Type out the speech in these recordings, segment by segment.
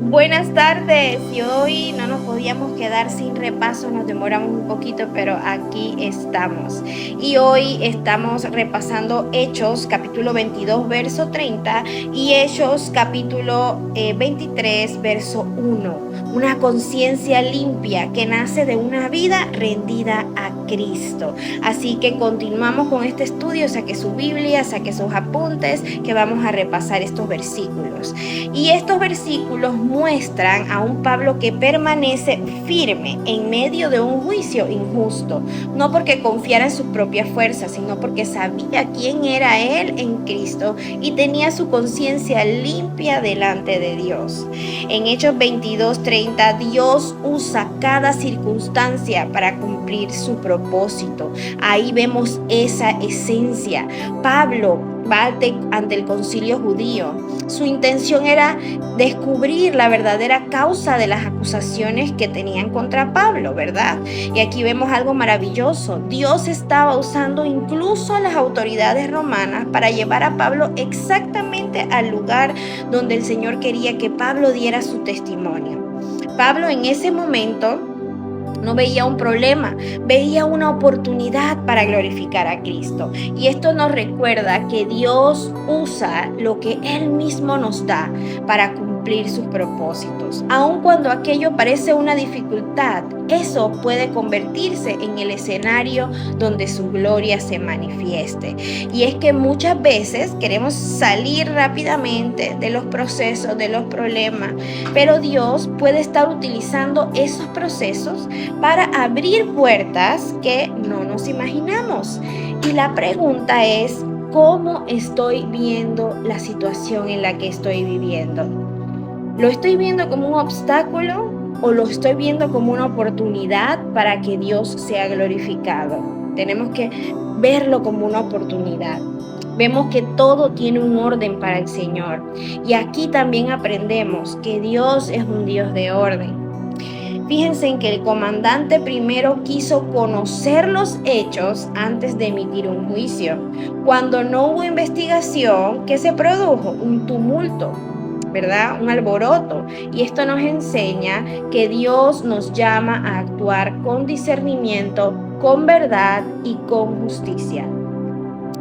Buenas tardes, y hoy no nos podíamos quedar sin repaso, nos demoramos un poquito, pero aquí estamos. Y hoy estamos repasando Hechos capítulo 22, verso 30 y Hechos capítulo 23, verso 1. Una conciencia limpia que nace de una vida rendida a Cristo. Así que continuamos con este estudio, saque su Biblia, saque sus apuntes, que vamos a repasar estos versículos. Y estos versículos muestran a un Pablo que permanece firme en medio de un juicio injusto, no porque confiara en sus propias fuerzas, sino porque sabía quién era él en Cristo y tenía su conciencia limpia delante de Dios. En Hechos 22:30, Dios usa cada circunstancia para cumplir su propósito. Ahí vemos esa esencia. Pablo va ante el concilio judío. Su intención era descubrir la verdadera causa de las acusaciones que tenían contra Pablo, ¿verdad? Y aquí vemos algo maravilloso. Dios estaba usando incluso a las autoridades romanas para llevar a Pablo exactamente al lugar donde el Señor quería que Pablo diera su testimonio. Pablo en ese momento no veía un problema, veía una oportunidad para glorificar a Cristo. Y esto nos recuerda que Dios usa lo que Él mismo nos da para cumplir sus propósitos. Aun cuando aquello parece una dificultad, eso puede convertirse en el escenario donde su gloria se manifieste. Y es que muchas veces queremos salir rápidamente de los procesos, de los problemas, pero Dios puede estar utilizando esos procesos para abrir puertas que no nos imaginamos. Y la pregunta es, ¿cómo estoy viendo la situación en la que estoy viviendo? ¿Lo estoy viendo como un obstáculo o lo estoy viendo como una oportunidad para que Dios sea glorificado? Tenemos que verlo como una oportunidad. Vemos que todo tiene un orden para el Señor. Y aquí también aprendemos que Dios es un Dios de orden. Fíjense en que el comandante primero quiso conocer los hechos antes de emitir un juicio. Cuando no hubo investigación, ¿qué se produjo? Un tumulto, ¿verdad? Un alboroto. Y esto nos enseña que Dios nos llama a actuar con discernimiento, con verdad y con justicia.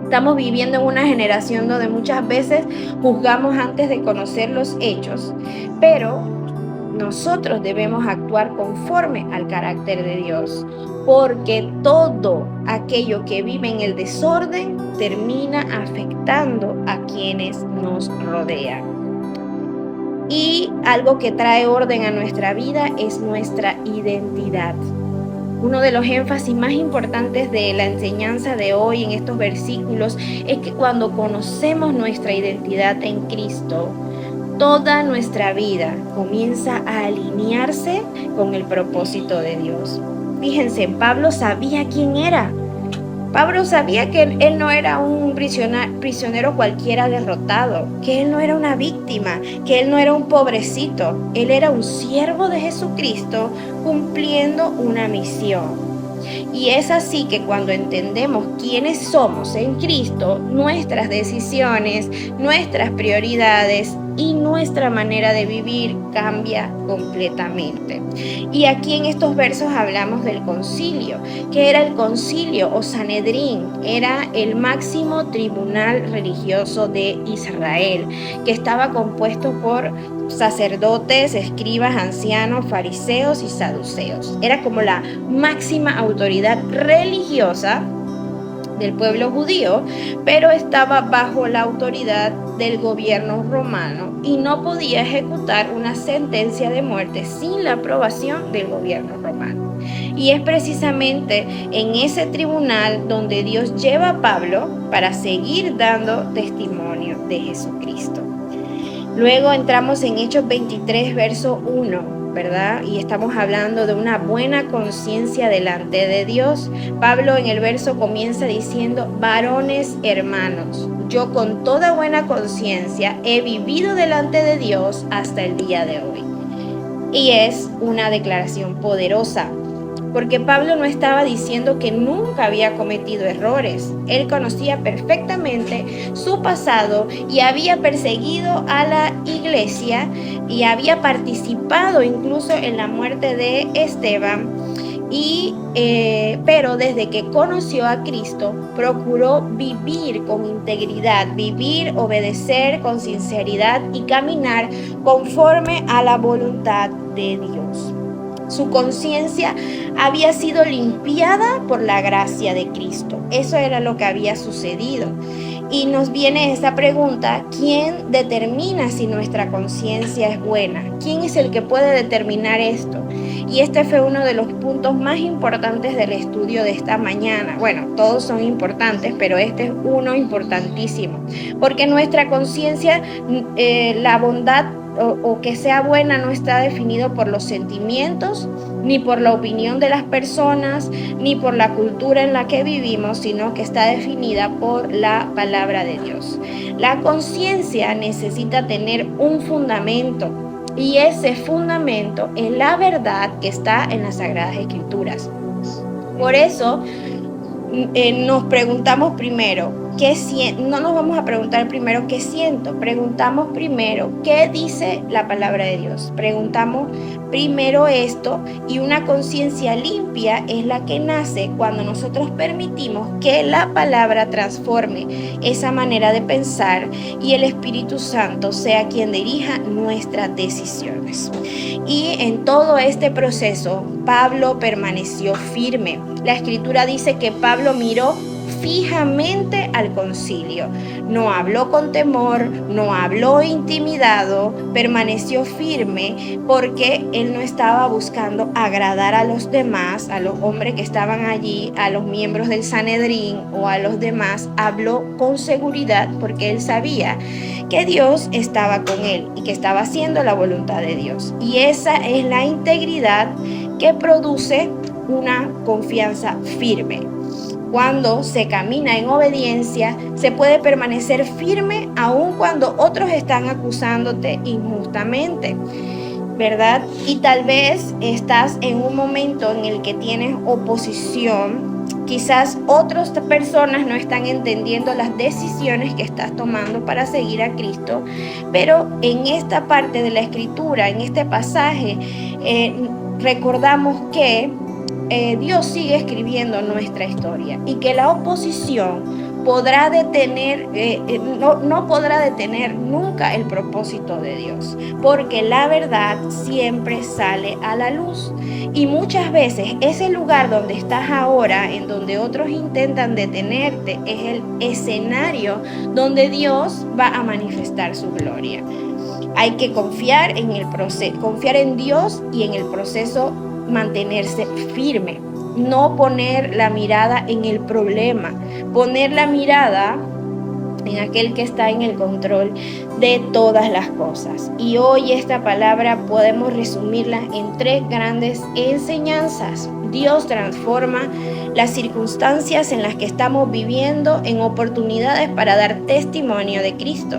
Estamos viviendo en una generación donde muchas veces juzgamos antes de conocer los hechos, pero nosotros debemos actuar conforme al carácter de Dios, porque todo aquello que vive en el desorden termina afectando a quienes nos rodean. Y algo que trae orden a nuestra vida es nuestra identidad. Uno de los énfasis más importantes de la enseñanza de hoy en estos versículos es que cuando conocemos nuestra identidad en Cristo, toda nuestra vida comienza a alinearse con el propósito de Dios. Fíjense, Pablo sabía quién era. Pablo sabía que él no era un prisionero cualquiera derrotado, que él no era una víctima, que él no era un pobrecito. Él era un siervo de Jesucristo cumpliendo una misión. Y es así que cuando entendemos quiénes somos en Cristo, nuestras decisiones, nuestras prioridades y nuestra manera de vivir cambia completamente. Y aquí en estos versos hablamos del concilio. ¿Qué era el concilio o Sanedrín? Era el máximo tribunal religioso de Israel, que estaba compuesto por sacerdotes, escribas, ancianos, fariseos y saduceos. Era como la máxima autoridad religiosa del pueblo judío, pero estaba bajo la autoridad del gobierno romano y no podía ejecutar una sentencia de muerte sin la aprobación del gobierno romano. Y es precisamente en ese tribunal donde Dios lleva a Pablo para seguir dando testimonio de Jesucristo. Luego entramos en Hechos 23, verso 1, ¿verdad? Y estamos hablando de una buena conciencia delante de Dios. Pablo en el verso comienza diciendo, varones hermanos, yo con toda buena conciencia he vivido delante de Dios hasta el día de hoy. Y es una declaración poderosa. porque Pablo no estaba diciendo que nunca había cometido errores. Él conocía perfectamente su pasado y había perseguido a la iglesia y había participado incluso en la muerte de Esteban. Pero desde que conoció a Cristo, procuró vivir con integridad, vivir, obedecer con sinceridad y caminar conforme a la voluntad de Dios. Su conciencia había sido limpiada por la gracia de Cristo. Eso era lo que había sucedido. Y nos viene esa pregunta: ¿quién determina si nuestra conciencia es buena? ¿Quién es el que puede determinar esto? Y este fue uno de los puntos más importantes del estudio de esta mañana. Bueno, todos son importantes, pero este es uno importantísimo, porque nuestra conciencia, la bondad o que sea buena no está definido por los sentimientos, ni por la opinión de las personas, ni por la cultura en la que vivimos, sino que está definida por la palabra de Dios. La conciencia necesita tener un fundamento, y ese fundamento es la verdad que está en las Sagradas Escrituras. Por eso nos preguntamos primero, no nos vamos a preguntar primero qué siento, preguntamos primero qué dice la palabra de Dios. Preguntamos primero esto, y una conciencia limpia es la que nace cuando nosotros permitimos que la palabra transforme esa manera de pensar y el Espíritu Santo sea quien dirija nuestras decisiones. Y en todo este proceso, Pablo permaneció firme. La Escritura dice que Pablo miró fijamente al concilio. No habló con temor, no habló intimidado, permaneció firme, porque él no estaba buscando agradar a los demás, a los hombres que estaban allí, a los miembros del Sanedrín o a los demás. Habló con seguridad porque él sabía que Dios estaba con él y que estaba haciendo la voluntad de Dios. Y esa es la integridad que produce una confianza firme. Cuando se camina en obediencia, se puede permanecer firme aun cuando otros están acusándote injustamente, ¿verdad? Y tal vez estás en un momento en el que tienes oposición. Quizás otras personas no están entendiendo las decisiones que estás tomando para seguir a Cristo, pero en esta parte de la Escritura, en este pasaje, recordamos que Dios sigue escribiendo nuestra historia y que la oposición podrá detener, no podrá detener nunca el propósito de Dios, porque la verdad siempre sale a la luz. Y muchas veces ese lugar donde estás ahora, en donde otros intentan detenerte, es el escenario donde Dios va a manifestar su gloria. Hay que confiar en el proceso, confiar en Dios, y en el proceso mantenerse firme. No poner la mirada en el problema, poner la mirada en aquel que está en el control de todas las cosas. Y hoy esta palabra podemos resumirla en 3 grandes enseñanzas. Dios transforma las circunstancias en las que estamos viviendo en oportunidades para dar testimonio de Cristo.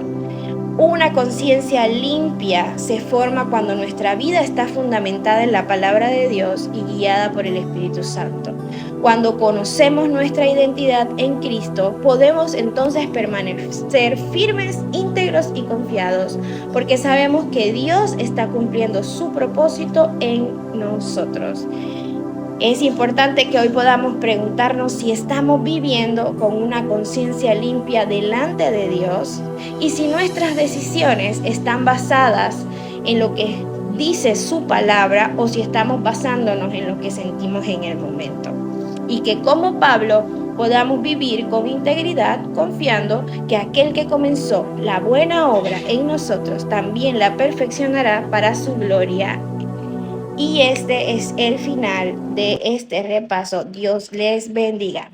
Una conciencia limpia se forma cuando nuestra vida está fundamentada en la palabra de Dios y guiada por el Espíritu Santo. Cuando conocemos nuestra identidad en Cristo, podemos entonces permanecer firmes, íntegros y confiados, porque sabemos que Dios está cumpliendo su propósito en nosotros. Es importante que hoy podamos preguntarnos si estamos viviendo con una conciencia limpia delante de Dios, y si nuestras decisiones están basadas en lo que dice su palabra o si estamos basándonos en lo que sentimos en el momento. Y que como Pablo podamos vivir con integridad, confiando que aquel que comenzó la buena obra en nosotros también la perfeccionará para su gloria. Y este es el final de este repaso. Dios les bendiga.